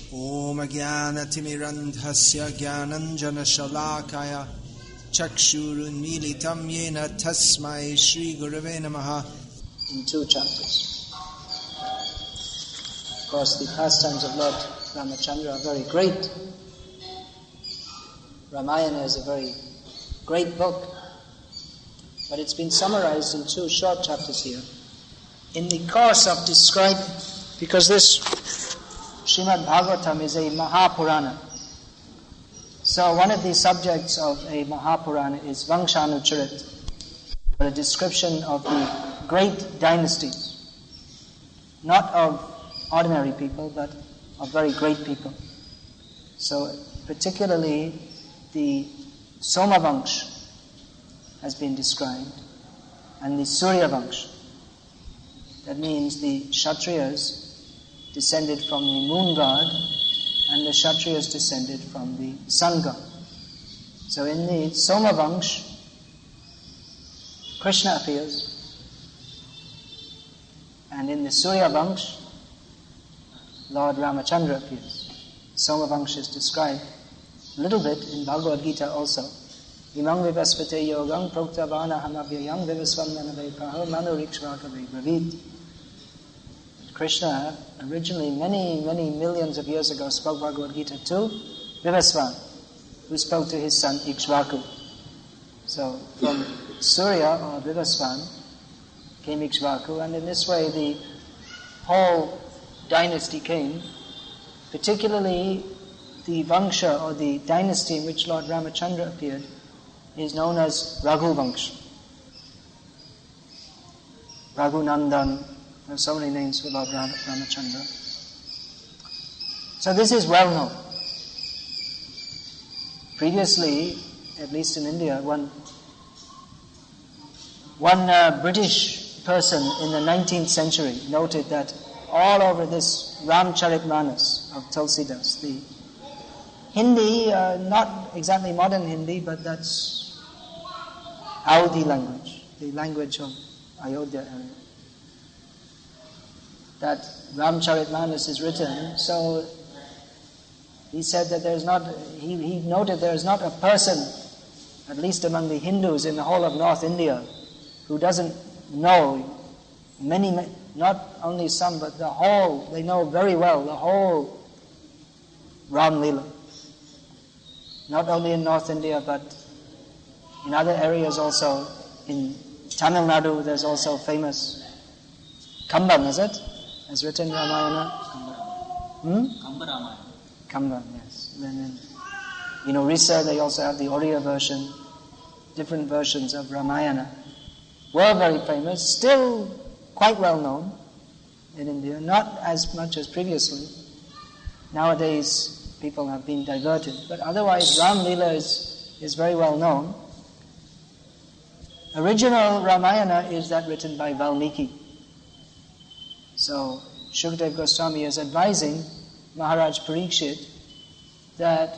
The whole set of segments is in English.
Om Jnanatimirandhasya Jnananjana Shalakaya Chakshurunmilitam Yena Tasmai Shri Gurave Namaha. In 2 chapters. Of course, the pastimes of Lord Ramachandra are very great. Ramayana is a very great book, but it's been summarized in 2 short chapters here. In the course of describing, because this Srimad Bhagavatam is a Mahapurana. So one of the subjects of a Mahapurana is Vangshanucharit, a description of the great dynasties, not of ordinary people, but of very great people. So particularly the Somavangsha has been described, and the Suryavangsha. That means the Kshatriyas descended from the moon god, and the Kshatriyas descended from the sun god. So in the Somavangsha, Krishna appears, and in the Suryavangsha, Lord Ramachandra appears. Somavangsha is described a little bit in Bhagavad Gita also. Imang vivaspate yogam proktavana hamavyayam vivasvamnanavepaho manurikshvakave bravit. Krishna originally, many millions of years ago, spoke Bhagavad Gita to Vivasvan, who spoke to his son Ikshvaku. So from Surya or Vivasvan came Ikshvaku, and in this way the whole dynasty came, particularly the Vangsha or the dynasty in which Lord Ramachandra appeared is known as Raghu Vangsha. Raghunandan. There are so many names for Lord Ramachandra. So this is well known. Previously, at least in India, one British person in the 19th century noted that all over this Ramcharitmanas of Tulsidas, the Hindi, not exactly modern Hindi, but that's Audi language, the language of Ayodhya area. That Ramcharitmanas is written, so he said that he noted there is not a person, at least among the Hindus in the whole of North India, who doesn't know many, not only some, but the whole, they know very well the whole Ram Lila. Not only in North India, but in other areas also. In Tamil Nadu, there's also famous Kamban, is it? Has written Ramayana. Kamban, yes. Then in Orissa, they also have the Oriya version, different versions of Ramayana. Were very famous, still quite well known in India, not as much as previously. Nowadays, people have been diverted, but otherwise Ram Leela is very well known. Original Ramayana is that written by Valmiki. So Shukdev Goswami is advising Maharaj Parikshit that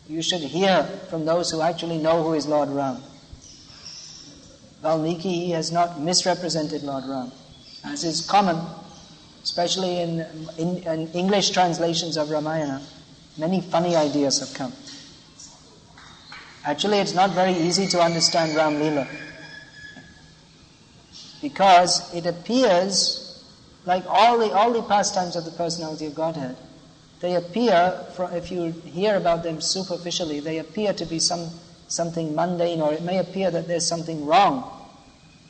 you should hear from those who actually know who is Lord Ram. Valmiki has not misrepresented Lord Ram, as is common, especially in English translations of Ramayana. Many funny ideas have come. Actually, it's not very easy to understand Ram Leela, because it appears like all the pastimes of the personality of Godhead. They appear, if you hear about them superficially, they appear to be something mundane, or it may appear that there's something wrong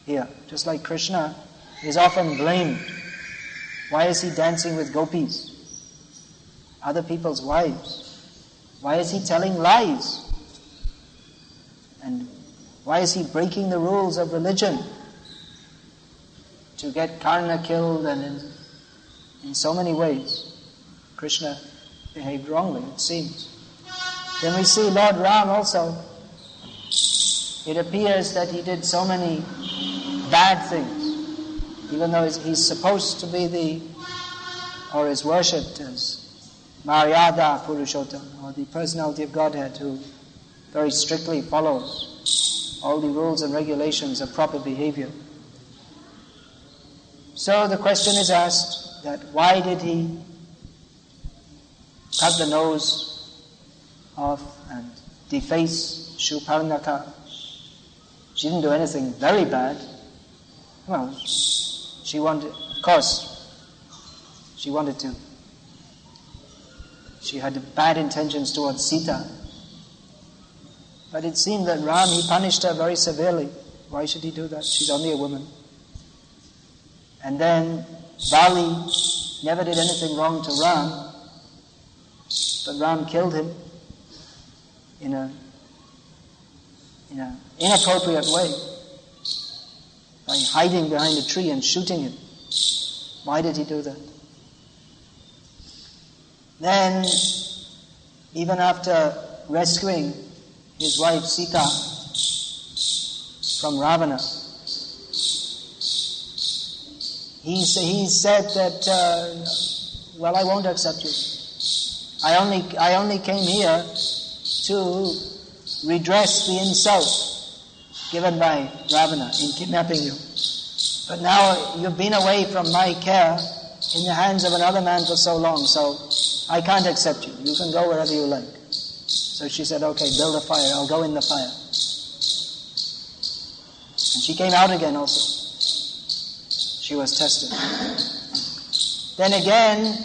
here. Just like Krishna is often blamed. Why is he dancing with gopis, other people's wives? Why is he telling lies? And why is he breaking the rules of religion to get Karna killed? And in so many ways Krishna behaved wrongly, it seems. Then we see Lord Ram also. It appears that he did so many bad things, even though he's supposed to be or is worshipped as Maryada Purushottam, or the personality of Godhead, who very strictly follows all the rules and regulations of proper behavior. So the question is asked that why did he cut the nose off and deface Shuparnaka. She didn't do anything very bad. Well, she wanted, of course, she wanted to. She had bad intentions towards Sita. But it seemed that Ram, he punished her very severely. Why should he do that? She's only a woman. And then Bali never did anything wrong to Ram, but Ram killed him in an inappropriate way by hiding behind a tree and shooting him. Why did he do that? Then, even after rescuing his wife Sita from Ravana, he said that, well, I won't accept you. I only came here to redress the insult given by Ravana in kidnapping you. But now you've been away from my care in the hands of another man for so long, so I can't accept you. You can go wherever you like. So she said, okay, build a fire. I'll go in the fire. And she came out again also. She was tested. Then again,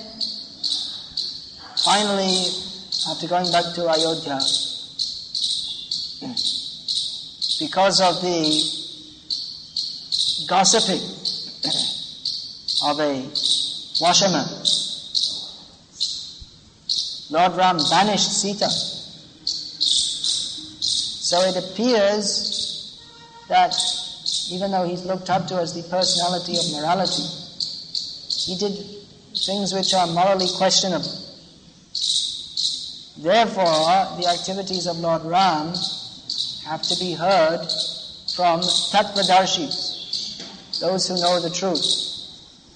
finally, after going back to Ayodhya, because of the gossiping of a washerman, Lord Ram banished Sita. So it appears that even though he's looked up to as the personality of morality, he did things which are morally questionable. Therefore, the activities of Lord Ram have to be heard from Tattvadarshis, those who know the truth.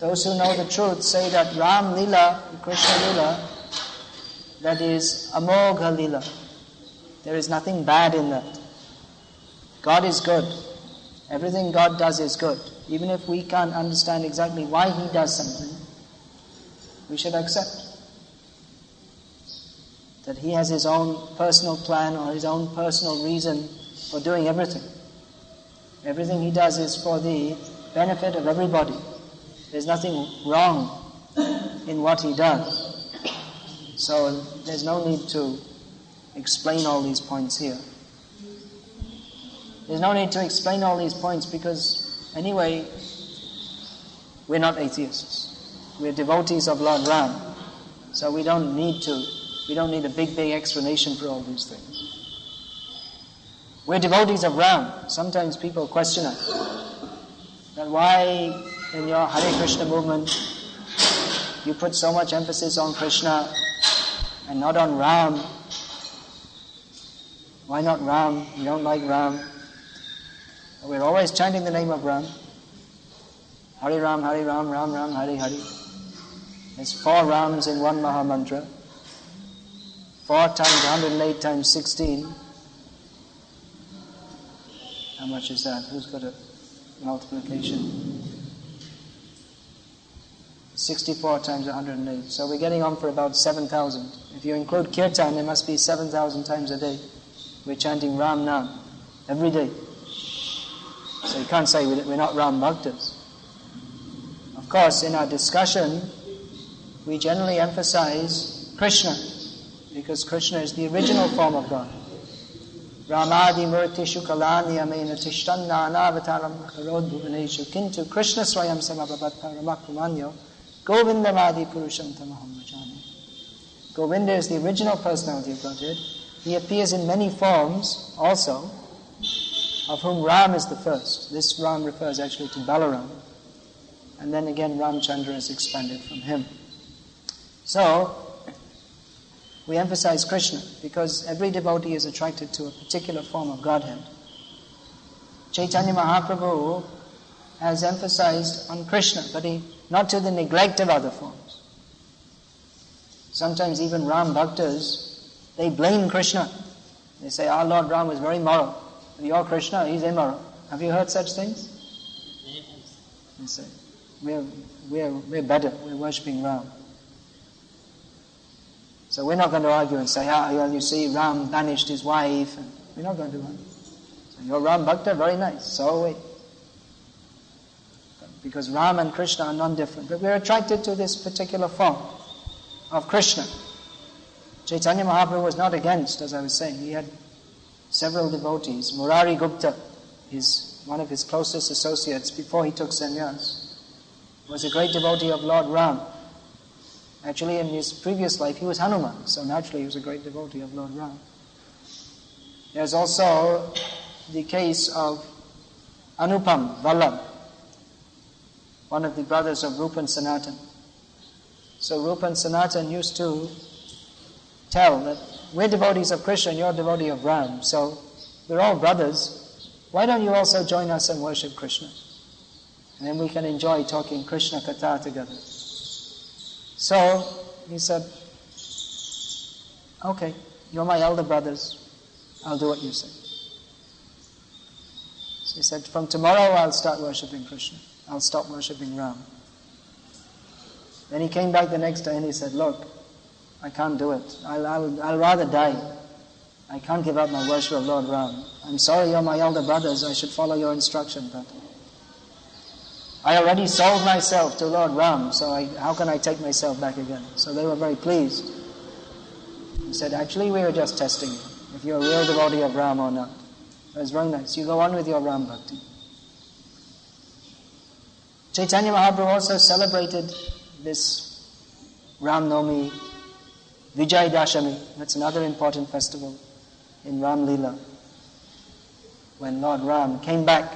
Those who know the truth say that Ram Lila, Krishna Lila, that is Amogha Lila. There is nothing bad in that. God is good. Everything God does is good. Even if we can't understand exactly why He does something, we should accept that He has His own personal plan or His own personal reason for doing everything. Everything He does is for the benefit of everybody. There's nothing wrong in what He does. So there's no need to explain all these points here. There's no need to explain all these points because anyway, we're not atheists. We're devotees of Lord Ram. So we don't need a big explanation for all these things. We're devotees of Ram. Sometimes people question us that why in your Hare Krishna movement you put so much emphasis on Krishna and not on Ram. Why not Ram? You don't like Ram. We're always chanting the name of Ram. Hare Ram, Ram Ram, Hare Hare. There's 4 Rams in one Maha Mantra. 4 times 108 times 16. How much is that? Who's got a multiplication? 64 times 108. So we're getting on for about 7,000. If you include Kirtan, there must be 7,000 times a day. We're chanting Ram Nam every day. So you can't say we're not Ram Bhaktas. Of course, in our discussion, we generally emphasize Krishna, because Krishna is the original form of God. Ramadi murtishu kalani amena tishtanna anavataram karod bhuvaneshu kintu Krishna swayam samabhavat paramakumanyo govindamadi purusham tamaham vajami. Govinda is the original personality of Godhead. He appears in many forms also, of whom Ram is the first. This Ram refers actually to Balaram. And then again Ramchandra is expanded from him. So, we emphasize Krishna because every devotee is attracted to a particular form of Godhead. Chaitanya Mahaprabhu has emphasized on Krishna, but not to the neglect of other forms. Sometimes even Ram Bhaktas, they blame Krishna. They say, our Lord Ram was very moral. But your Krishna, he's immoral. Have you heard such things? They say, we're better. We're worshipping Ram. So we're not going to argue and say, well, you see, Ram banished his wife. And we're not going to argue. So you're Ram Bhakta, very nice. So wait. Because Ram and Krishna are non-different. But we're attracted to this particular form of Krishna. Chaitanya Mahaprabhu was not against, as I was saying. He had several devotees. Murari Gupta, one of his closest associates before he took sannyas, was a great devotee of Lord Ram. Actually, in his previous life, he was Hanuman, so naturally he was a great devotee of Lord Ram. There's also the case of Anupam, Vallabh, one of the brothers of Rupa and Sanatan. So Rupa and Sanatan used to tell that we're devotees of Krishna and you're a devotee of Ram, so we're all brothers. Why don't you also join us and worship Krishna? And then we can enjoy talking Krishna Katha together. So he said, okay, you're my elder brothers, I'll do what you say. So he said, from tomorrow I'll start worshipping Krishna. I'll stop worshipping Ram. Then he came back the next day and he said, look, I can't do it. I'll rather die. I can't give up my worship of Lord Ram. I'm sorry, you're my elder brothers, I should follow your instruction, but I already sold myself to Lord Ram, so how can I take myself back again? So they were very pleased. He said, actually we were just testing you, if you're a real devotee of Ram or not. It was very nice. You go on with your Ram Bhakti. Chaitanya Mahaprabhu also celebrated this Ram Navami, Vijay Dashami. That's another important festival in Ram Leela, when Lord Ram came back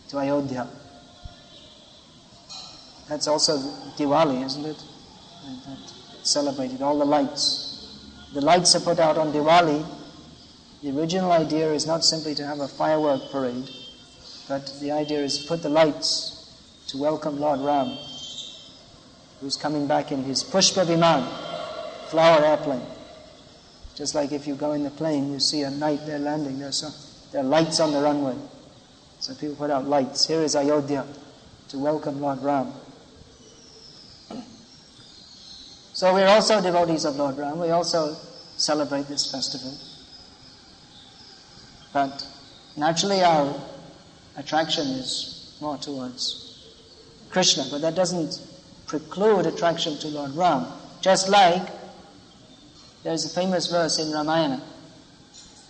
to Ayodhya. That's also Diwali, isn't it? It's celebrated, all the lights. The lights are put out on Diwali. The original idea is not simply to have a firework parade, but the idea is to put the lights to welcome Lord Ram, who's coming back in his Pushpa Viman, flower airplane. Just like if you go in the plane, you see at night they're landing, there are lights on the runway. So people put out lights. Here is Ayodhya to welcome Lord Ram. So we're also devotees of Lord Ram. We also celebrate this festival. But naturally our attraction is more towards Krishna. But that doesn't preclude attraction to Lord Ram. Just like there's a famous verse in Ramayana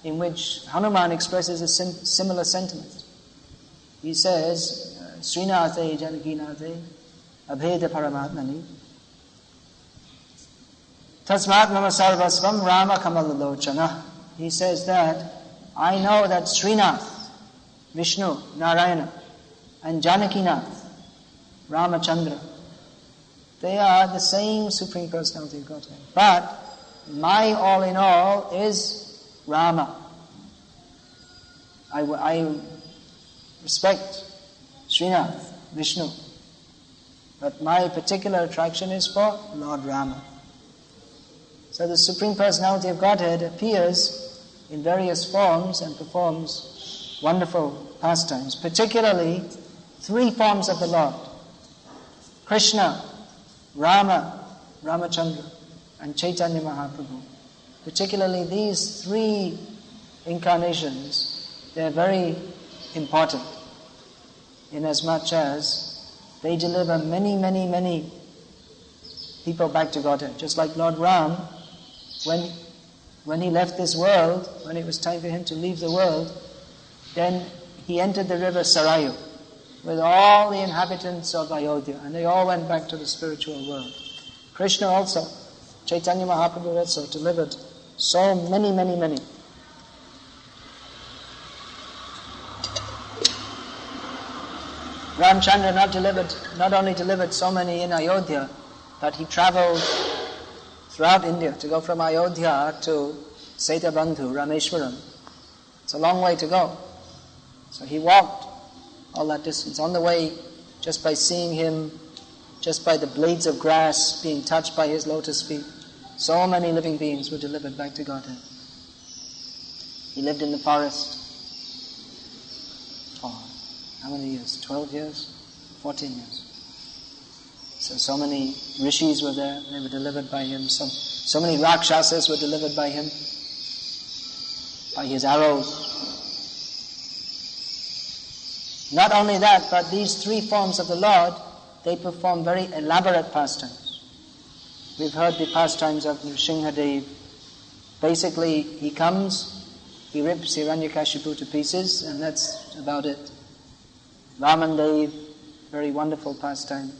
in which Hanuman expresses a similar sentiment. He says, Srinathe Janakinathe Abheda Paramatmani Tasmat Mama Sarvasvam Rama Kamalalochana. He says that I know that Srinath, Vishnu, Narayana, and Janakinath, Ramachandra, they are the same Supreme Personality of Godhead. But my all in all is Rama. I respect Srinath, Vishnu, but my particular attraction is for Lord Rama. So the Supreme Personality of Godhead appears in various forms and performs wonderful pastimes, particularly 3 forms of the Lord: Krishna, Rama, Ramachandra, and Chaitanya Mahaprabhu. Particularly these 3 incarnations, they're very important, inasmuch as they deliver many, many, many people back to Godhead. Just like Lord Ram, when he left this world, when it was time for him to leave the world, then he entered the river Sarayu with all the inhabitants of Ayodhya, and they all went back to the spiritual world. Krishna also, Chaitanya Mahaprabhu also delivered so many, many, many. Ramchandra not only delivered so many in Ayodhya, but he travelled throughout India to go from Ayodhya to Setabandhu, Rameshwaram. It's a long way to go. So he walked all that distance. On the way, just by seeing him, just by the blades of grass being touched by his lotus feet, so many living beings were delivered back to Godhead. He lived in the forest for how many years? 12 years? 14 years. So many rishis were there, they were delivered by him. So many Rakshasas were delivered by him, by his arrows. Not only that, but these three forms of the Lord, they perform very elaborate pastimes. We've heard the pastimes of Nrsimhadev. Basically, he comes, he rips Hiranyakashipu to pieces, and that's about it. Vamandev, very wonderful pastime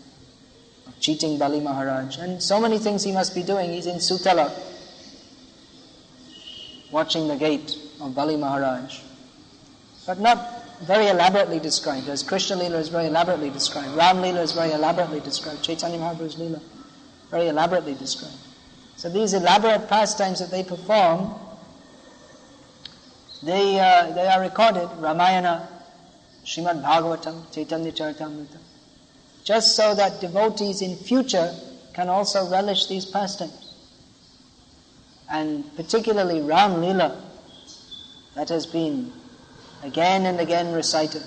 of cheating Bali Maharaj. And so many things he must be doing. He's in Sutala, watching the gate of Bali Maharaj. But not very elaborately described, as Krishna Lila is very elaborately described. Ram Lila is very elaborately described. Chaitanya Mahaprabhu's Lila, very elaborately described. So these elaborate pastimes that they perform, they are recorded, Ramayana, Srimad Bhagavatam, Chaitanya Charitamrita, just so that devotees in future can also relish these pastimes. And particularly Ram Lila, that has been again and again recited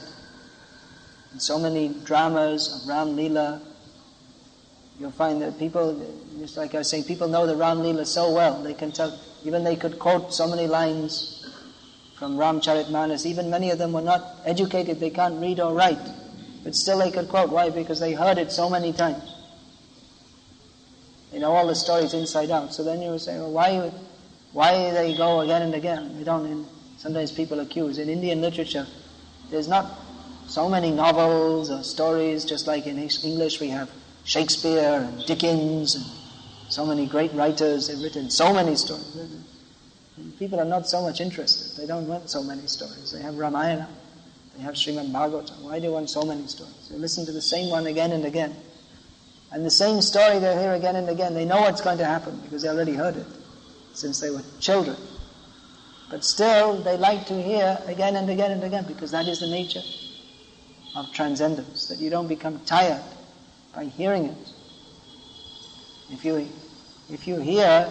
in so many dramas of Ram Lila. You'll find that people, just like I was saying, people know the Ram Lila so well, they can tell, even they could quote so many lines from Ramcharitmanas. Even many of them were not educated, they can't read or write, but still they could quote. Why? Because they heard it so many times. They know all the stories inside out. So then you would say, well, why they go again and again? They don't. Sometimes people accuse. In Indian literature, there's not so many novels or stories, just like in English we have Shakespeare and Dickens and so many great writers. They've written so many stories. And people are not so much interested. They don't want so many stories. They have Ramayana. They have Srimad Bhagavatam. Why do you want so many stories? They listen to the same one again and again. And the same story they hear again and again. They know what's going to happen because they already heard it since they were children. But still, they like to hear again and again and again, because that is the nature of transcendence, that you don't become tired by hearing it. If you hear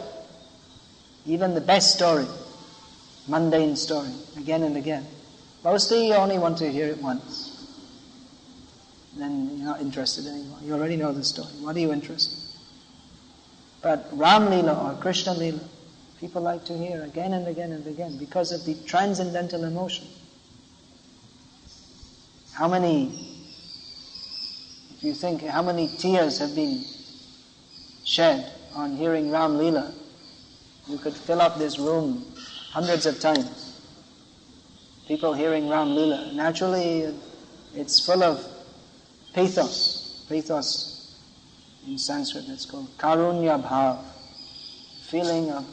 even the best story, mundane story, again and again, mostly you only want to hear it once. Then you're not interested anymore. You already know the story. What are you interested in? But Ram Lila or Krishna Lila, people like to hear again and again and again because of the transcendental emotion. If you think how many tears have been shed on hearing Ram Lila, you could fill up this room hundreds of times. People hearing Ram Lila. Naturally, it's full of pathos. Pathos in Sanskrit, it's called karunya bhav, feeling of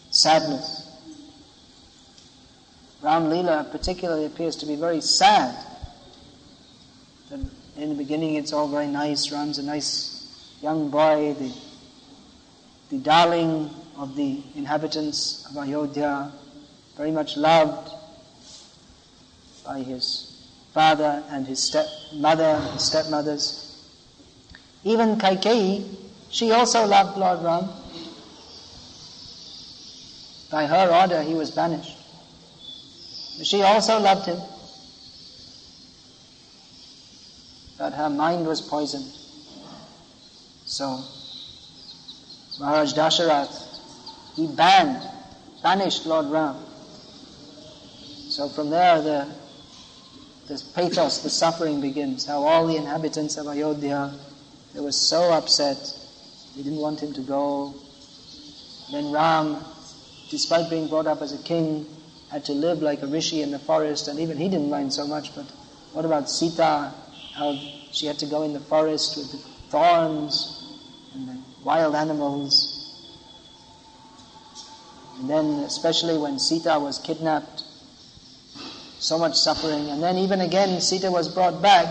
sadness. Ram Lila particularly appears to be very sad. In the beginning it's all very nice. Ram's a nice young boy, the darling of the inhabitants of Ayodhya, very much loved by his father and his stepmother, his stepmothers. Even Kaikeyi, she also loved Lord Ram. By her order, he was banished. She also loved him. But her mind was poisoned. So, Maharaj Dasharath, he banished Lord Ram. So from there, the pathos, the suffering begins. How all the inhabitants of Ayodhya, they were so upset. They didn't want him to go. Then Ram, despite being brought up as a king, had to live like a rishi in the forest, and even he didn't mind so much. But what about Sita? How she had to go in the forest with the thorns and the wild animals. And then especially when Sita was kidnapped, so much suffering. And then even again Sita was brought back,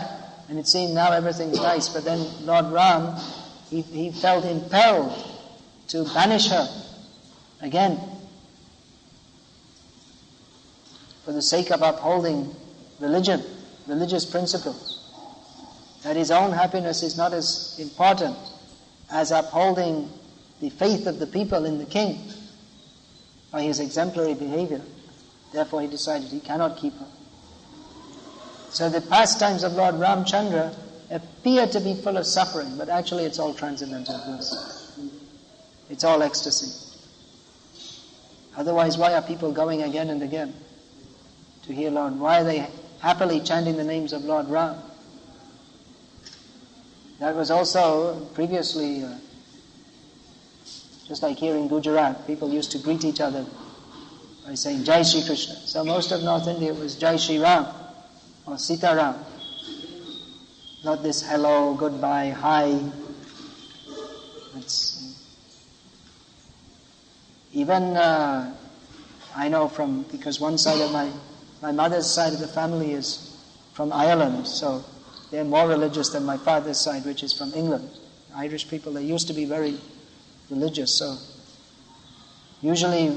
and it seemed now everything's nice. But then Lord Ram, he felt impelled to banish her again, for the sake of upholding religion, religious principles. That his own happiness is not as important as upholding the faith of the people in the king by his exemplary behavior. Therefore he decided he cannot keep her. So the pastimes of Lord Ramchandra appear to be full of suffering, but actually it's all transcendental bliss. It's all ecstasy. Otherwise, why are people going again and again to hear Lord? Why are they happily chanting the names of Lord Ram? That was also previously, just like here in Gujarat, people used to greet each other by saying Jai Shri Krishna. So most of North India was Jai Shri Ram or Sita Ram. Not this hello, goodbye, hi. Even I know because one side of my mother's side of the family is from Ireland, so they're more religious than my father's side, which is from England. Irish people, they used to be very religious, so usually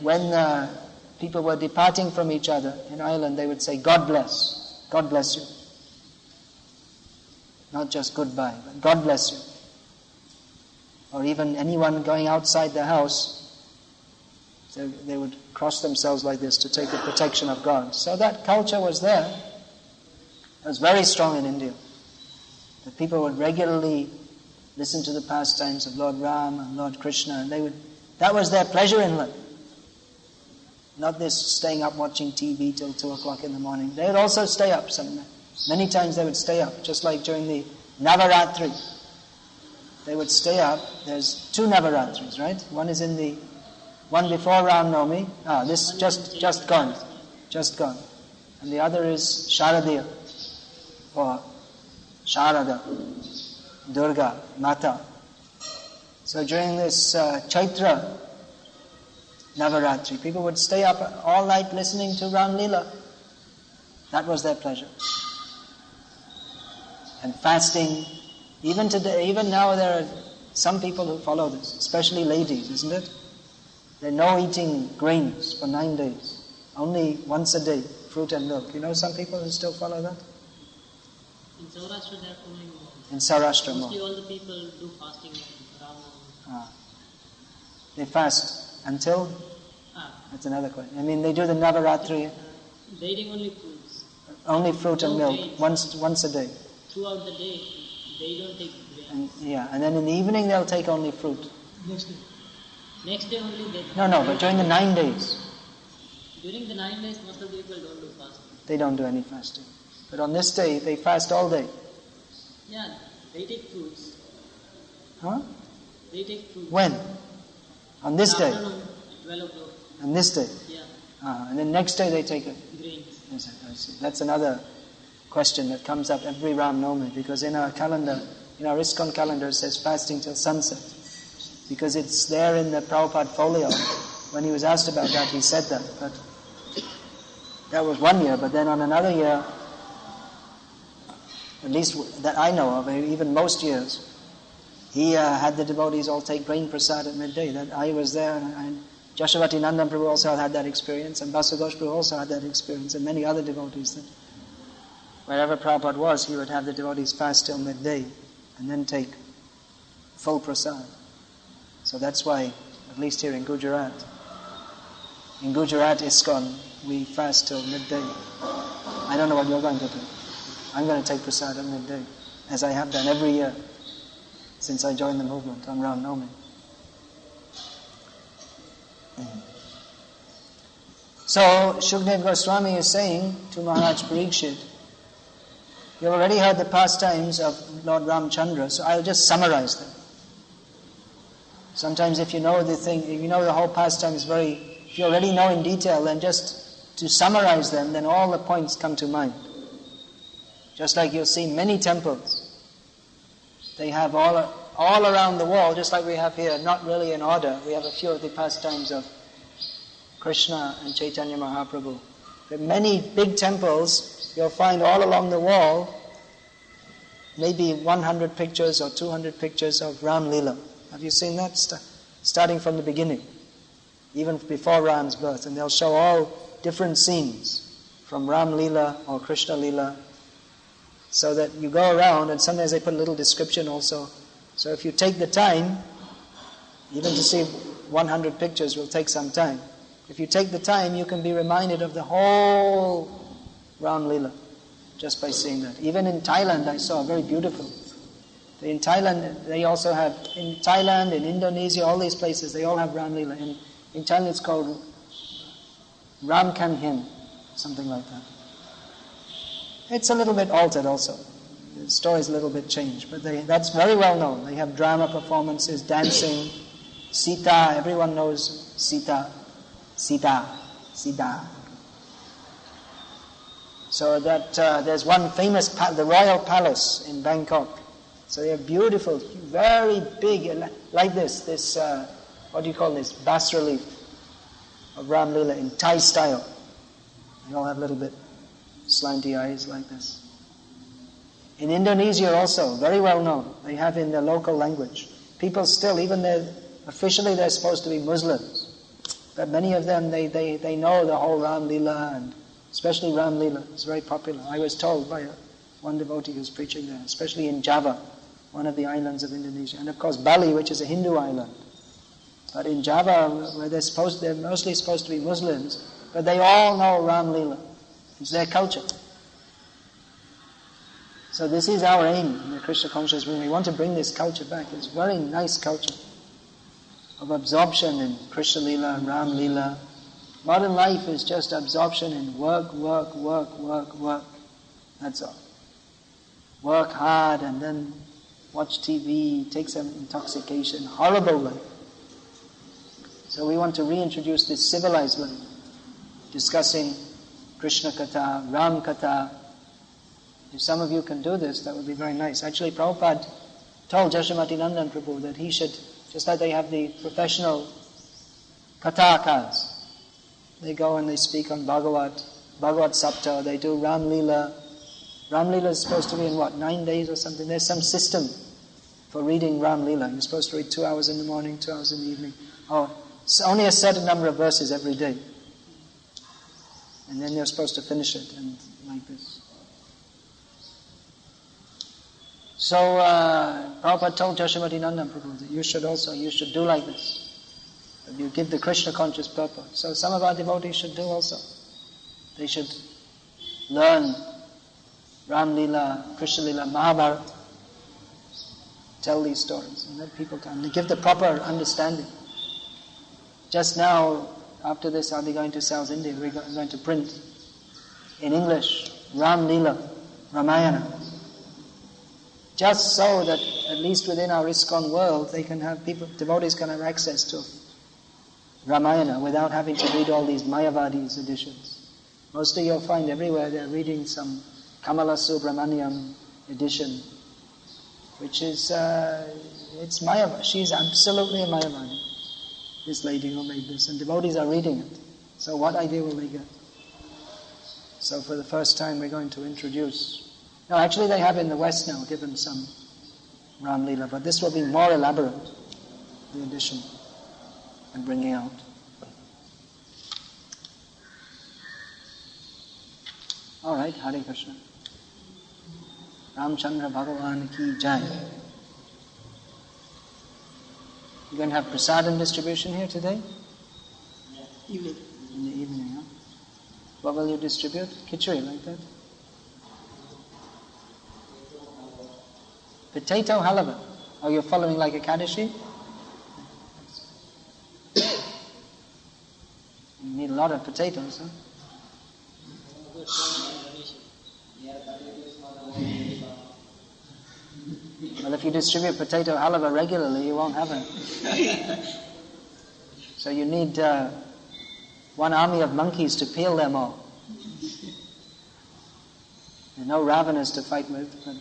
when people were departing from each other in Ireland, they would say, God bless you. Not just goodbye, but God bless you. Or even anyone going outside the house, so they would cross themselves like this to take the protection of God. So that culture was there. It was very strong in India. That people would regularly listen to the pastimes of Lord Ram and Lord Krishna, and that was their pleasure in life. Not this staying up watching TV till 2 o'clock in the morning. They would also stay up many times they would stay up, just like during the Navaratri. They would stay up. There's 2 Navaratris, right? One is one before Ram Navami. This just gone. And the other is Sharadiya, or Sharada, Durga, Mata. So during this Chaitra Navaratri, people would stay up all night listening to Ram Leela. That was their pleasure. And fasting. Even today, even now, there are some people who follow this, especially ladies, isn't it? They're no eating grains for 9 days. Only once a day, fruit and milk. You know some people who still follow that? In Saurashtra, they are following more. In Saurashtra, mostly all the people do fasting around. They fast until? That's another question. I mean, they do the Navaratri. They eating only fruits. Only fruit and milk, grains. once a day. Throughout the day, they don't take grains. And then in the evening they'll take only fruit. Next day only they... No, but during the 9 days. During the 9 days, most of the people don't do fasting. They don't do any fasting. But on this day, they fast all day. Yeah, they take fruits. Huh? They take fruits. When? On this day? Afternoon, 12 o'clock. On this day? Yeah. And then next day they take it? Grains. Yes, I see. That's another question that comes up every Ram Navami, because in our calendar, in our ISKCON calendar, it says fasting till sunset. Because it's there in the Prabhupada folio. When he was asked about that, he said that. But that was 1 year, but then on another year, at least that I know of, even most years, he had the devotees all take grain prasad at midday. That I was there, and Jashavati Nandan Prabhu also had that experience, and Basagosh Prabhu also had that experience, and many other devotees. That wherever Prabhupada was, he would have the devotees fast till midday, and then take full prasad. So that's why, at least here in Gujarat ISKCON, we fast till midday. I don't know what you're going to do. I'm going to take prasad at midday, as I have done every year since I joined the movement on Ram Navami. So, Shukdev Goswami is saying to Maharaj Parikshit, you already heard the pastimes of Lord Ramchandra, so I'll just summarize them. Sometimes if you know the thing, if you know the whole pastime is if you already know in detail, then just to summarize them, then all the points come to mind. Just like you'll see many temples. They have all around the wall, just like we have here, not really in order. We have a few of the pastimes of Krishna and Chaitanya Mahaprabhu. But many big temples, you'll find all along the wall, maybe 100 pictures or 200 pictures of Ram Leela. Have you seen that? Starting from the beginning, even before Ram's birth. And they'll show all different scenes from Ram Leela or Krishna Leela, so that you go around, and sometimes they put a little description also. So if you take the time, even to see 100 pictures will take some time. If you take the time, you can be reminded of the whole Ram Leela just by seeing that. Even in Thailand, I saw very beautiful. In Thailand, they also have, in Thailand, in Indonesia, all these places, they all have Ram Lila. In Thailand it's called Ram Kan Hin, something like that. It's a little bit altered also. The story's a little bit changed, but that's very well known. They have drama performances, dancing, Sita, everyone knows Sita. So that there's one famous, the Royal Palace in Bangkok. So they have beautiful, very big, like this, what do you call this, bas-relief of Ram Lila in Thai style. They all have little bit slanty eyes like this. In Indonesia also, very well known, they have in their local language. People still, even officially they're supposed to be Muslims, but many of them, they know the whole Ram Lila, and especially Ram Lila. It's very popular. I was told by one devotee who's preaching there, especially in Java, one of the islands of Indonesia. And of course Bali, which is a Hindu island. But in Java, where they're mostly supposed to be Muslims, but they all know Ram Lila. It's their culture. So this is our aim in the Krishna conscious movement. We want to bring this culture back. It's a very nice culture of absorption in Krishna Lila, Ram Lila. Modern life is just absorption in work. That's all. Work hard and then watch TV, take some intoxication, horrible life. So we want to reintroduce this civilized life, discussing Krishna Katha, Ram Katha. If some of you can do this, that would be very nice. Actually, Prabhupada told Jashamati Nandan Prabhu that he should, just like they have the professional Kathakas, they go and they speak on Bhagavat Sapta, they do Ram Lila. Ram Lila is supposed to be in 9 days or something. There's some system for reading Ram Lila. You're supposed to read 2 hours in the morning, 2 hours in the evening. It's only a certain number of verses every day. And then you're supposed to finish it, and like this. So Prabhupada told Jashamati Nandan Prabhu that you should do like this. That you give the Krishna conscious purpose. So some of our devotees should do also. They should learn Ram Lila, Krishna Lila, Mahabharata. Tell these stories and let people come. They give the proper understanding. Just now, after this, I'll be going to South India. We're going to print in English Ram Lila, Ramayana. Just so that at least within our ISKCON world, devotees can have access to Ramayana without having to read all these Mayavadis editions. Mostly you'll find everywhere they're reading some Kamala Subramaniam edition, which is, it's Mayavadi. She's absolutely a Mayavadi, this lady who made this, and devotees are reading it. So what idea will they get? So for the first time we're going to introduce. No, actually they have in the West now given some Ram Lila, but this will be more elaborate, the edition and bringing out. All right, Hare Krishna. Ramchandra Bhagavan ki jai. You're going to have prasadam distribution here today? Evening. In the evening, huh? What will you distribute? Khichdi, like that? Potato halava. Oh, you're following like a Kadashi? You need a lot of potatoes, huh? Well, if you distribute potato halava regularly, you won't have it. So you need one army of monkeys to peel them all. There are no ravenas to fight with, but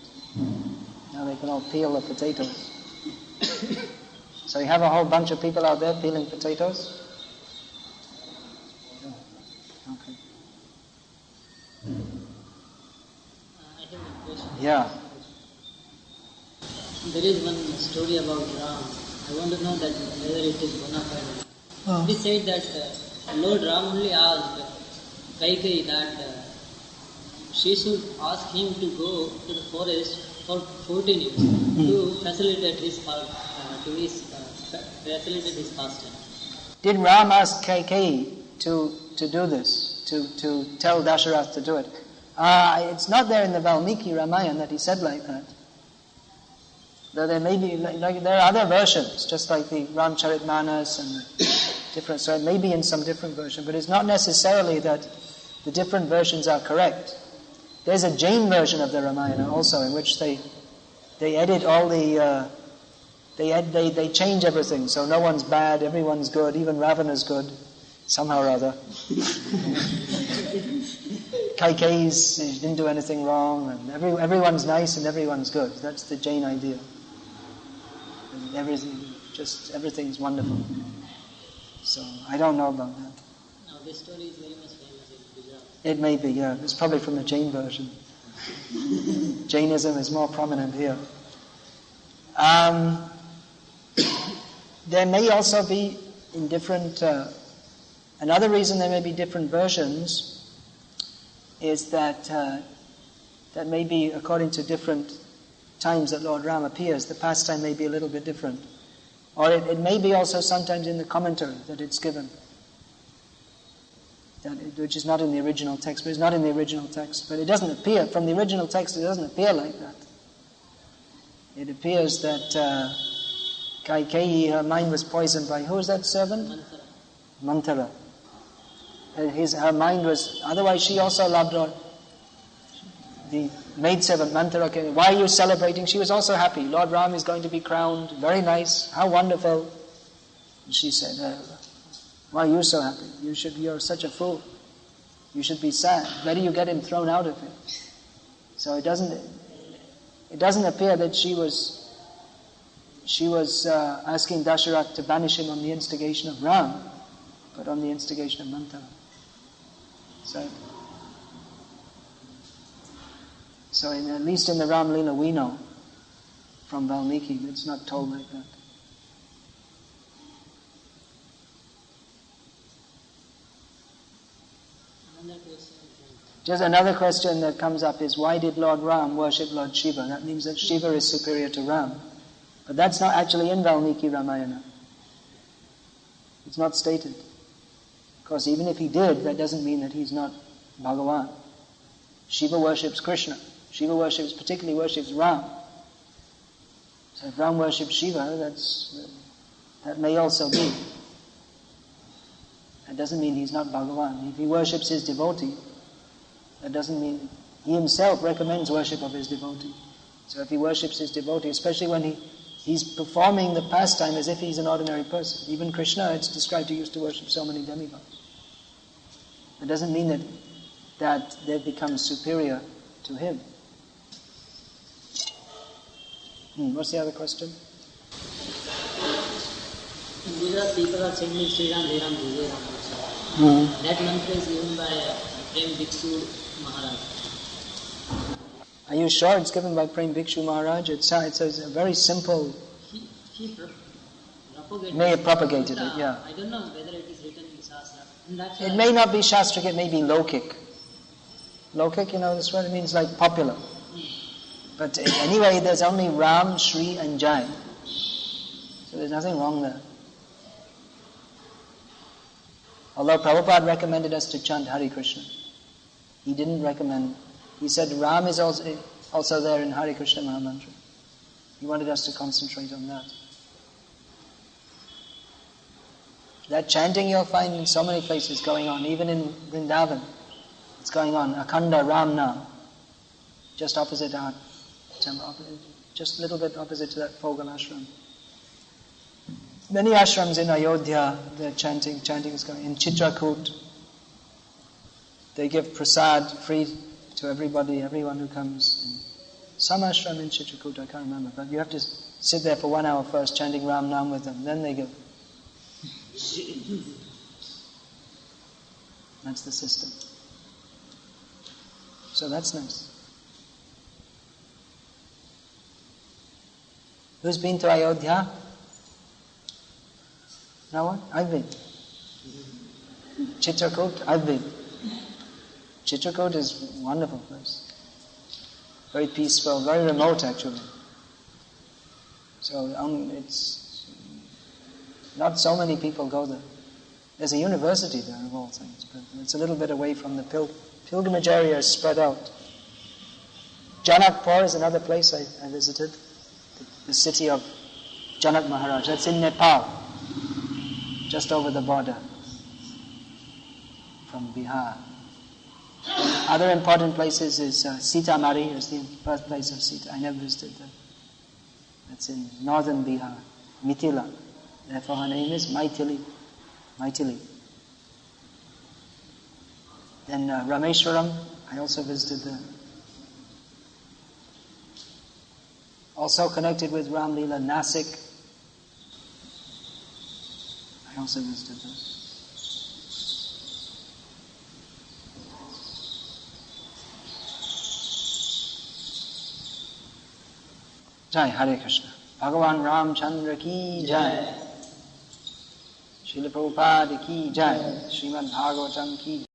now they can all peel the potatoes. So you have a whole bunch of people out there peeling potatoes? Okay. I have a question. Yeah. There is one story about Ram. I want to know that whether it is bona fide. Oh. It is said that Lord Ram only asked Kaikeyi that she should ask him to go to the forest for 14 years to facilitate his facilitate his pastime. Did Ram ask Kaikeyi to do this, to tell Dasharath to do it? It's not there in the Valmiki Ramayana that he said like that. Though there may be, like there are other versions, just like the Ramcharitmanas and the different, so it may be in some different version, but it's not necessarily that the different versions are correct. There's a Jain version of the Ramayana also, in which they edit all the, they change everything, so no one's bad, everyone's good, even Ravana's good, somehow or other. Kaikeyi's didn't do anything wrong, and everyone's nice and everyone's good. That's the Jain idea. And everything's wonderful. So I don't know about that. Now this story is very much famous in Gujarat. It may be, yeah. It's probably from the Jain version. Jainism is more prominent here. There may also be in different... another reason there may be different versions is that that may be according to different times that Lord Ram appears, the pastime may be a little bit different. Or it may be also sometimes in the commentary that it's given, which is not in the original text, but it's not in the original text. But it doesn't appear, from the original text, it doesn't appear like that. It appears that Kaikeyi, her mind was poisoned by, who was that servant? Manthara. Her mind was, otherwise she also loved Lord. The maidservant Manthara came, why are you celebrating? She was also happy. Lord Ram is going to be crowned, very nice, how wonderful. And she said, why are you so happy? You're such a fool. You should be sad. Better you get him thrown out of it. So it doesn't appear that she was asking Dasharatha to banish him on the instigation of Ram, but on the instigation of Manthara. So at least in the Ram Leela we know from Valmiki, it's not told like that. Just another question that comes up is, why did Lord Ram worship Lord Shiva? That means that Shiva is superior to Ram. But that's not actually in Valmiki Ramayana. It's not stated. Of course, even if he did, that doesn't mean that he's not Bhagavan. Shiva worships Krishna. Shiva particularly worships Ram. So if Ram worships Shiva, that may also be. That doesn't mean he's not Bhagavan. If he worships his devotee, that doesn't mean... He himself recommends worship of his devotee. So if he worships his devotee, especially when he's performing the pastime as if he's an ordinary person. Even Krishna, it's described, he used to worship so many demigods. It doesn't mean that they've become superior to him. What's the other question? In Gujarat, people are saying Sri Ram, Jai Ram, Jai Ram. That mantra is given by Prem Bhikshu Maharaj. Are you sure it's given by Prem Bhikshu Maharaj? It says a very simple... He propagated may have propagated it, yeah. I don't know whether it is written in Shastra. It may not be Shastric, it may be Lokik. Lokik, you know this word? It means like popular. But anyway, there's only Ram, Shri and Jai. So there's nothing wrong there. Although Prabhupada recommended us to chant Hare Krishna. He didn't recommend... He said Ram is also there in Hare Krishna Mahamantra. He wanted us to concentrate on that. That chanting you'll find in so many places going on, even in Vrindavan. It's going on, Akhanda Ram Nam, just opposite our temple, just a little bit opposite to that Fogal ashram. Many ashrams in Ayodhya, the chanting is going. In Chitrakoot, they give prasad free to everyone who comes. Some ashram in Chitrakoot, I can't remember, but you have to sit there for 1 hour first chanting Ram Nam with them, then they give. That's the system. So that's nice. Who's been to Ayodhya? No one? I've been. Chitrakoot? I've been. Chitrakoot is a wonderful place. Very peaceful, very remote actually. So it's not so many people go there. There's a university there of all things, but it's a little bit away from the pilgrimage area is spread out. Janakpur is another place I visited. the city of Janak Maharaj. That's in Nepal, just over the border from Bihar. Other important places is Sitamari, is the birthplace of Sita. I never visited that. That's in northern Bihar, Mithila. Therefore her name is Maithili. Then Rameshwaram, I also visited there. Also connected with Ram Leela, Nasik, I also visited there. Jai Hare Krishna. Bhagavan Ram Chandra ki Jai. Srila Prabhupada ki Jai. Srimad Bhagavatam ki